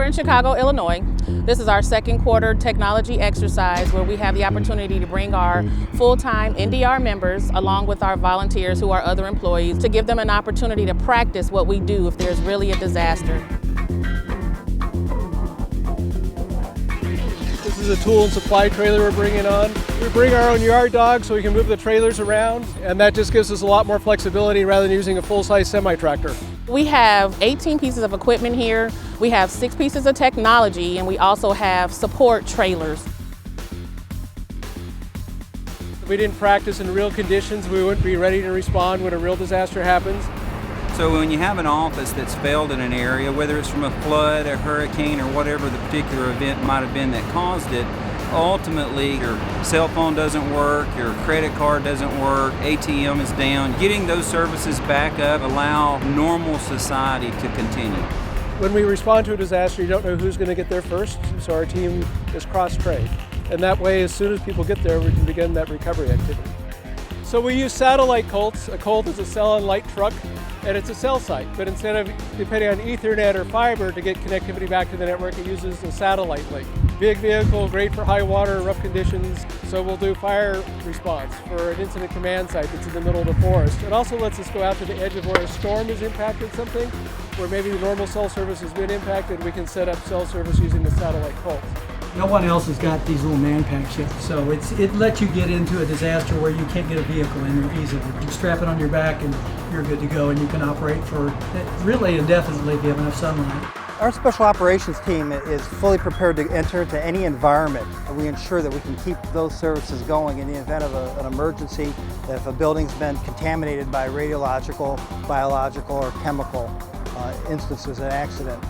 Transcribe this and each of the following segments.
in Chicago, Illinois. This is our second quarter technology exercise where we have the opportunity to bring our full-time NDR members along with our volunteers who are other employees to give them an opportunity to practice what we do if there's really a disaster. This is a tool and supply trailer we're bringing on. We bring our own yard dog so we can move the trailers around, and that just gives us a lot more flexibility rather than using a full-size semi-tractor. We have 18 pieces of equipment here. We have 6 pieces of technology, and we also have support trailers. If we didn't practice in real conditions, we wouldn't be ready to respond when a real disaster happens. So when you have an office that's failed in an area, whether it's from a flood, a hurricane, or whatever the particular event might have been that caused it, ultimately your cell phone doesn't work, your credit card doesn't work, ATM is down. Getting those services back up allow normal society to continue. When we respond to a disaster, you don't know who's going to get there first, so our team is cross-trained. And that way, as soon as people get there, we can begin that recovery activity. So we use satellite colts. A colt is a cell and light truck, and it's a cell site. But instead of depending on Ethernet or fiber to get connectivity back to the network, it uses a satellite link. Big vehicle, great for high water, rough conditions. So we'll do fire response for an incident command site that's in the middle of the forest. It also lets us go out to the edge of where a storm has impacted something, where maybe the normal cell service has been impacted. We can set up cell service using the satellite colt. No one else has got these little man packs yet, so it lets you get into a disaster where you can't get a vehicle in there easily. You strap it on your back and you're good to go, and you can operate for really indefinitely if you have enough sunlight. Our special operations team is fully prepared to enter into any environment. We ensure that we can keep those services going in the event of an emergency, if a building's been contaminated by radiological, biological, or chemical instances of accident.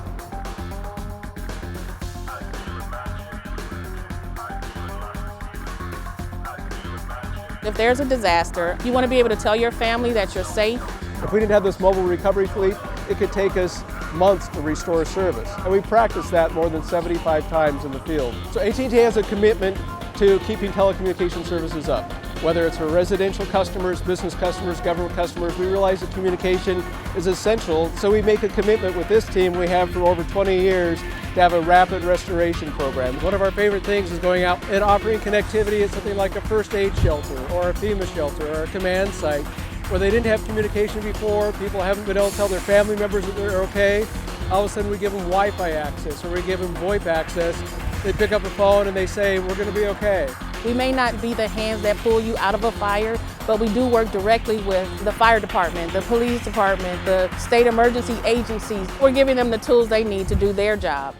If there's a disaster, you want to be able to tell your family that you're safe. If we didn't have this mobile recovery fleet, it could take us months to restore service. And we practiced that more than 75 times in the field. So AT&T has a commitment to keeping telecommunication services up. Whether it's for residential customers, business customers, government customers, we realize that communication is essential. So we make a commitment with this team we have for over 20 years to have a rapid restoration program. One of our favorite things is going out and offering connectivity at something like a first aid shelter or a FEMA shelter or a command site where they didn't have communication before, people haven't been able to tell their family members that they're okay. All of a sudden we give them Wi-Fi access or we give them VoIP access. They pick up a phone and they say, we're going to be okay. We may not be the hands that pull you out of a fire, but we do work directly with the fire department, the police department, the state emergency agencies. We're giving them the tools they need to do their job.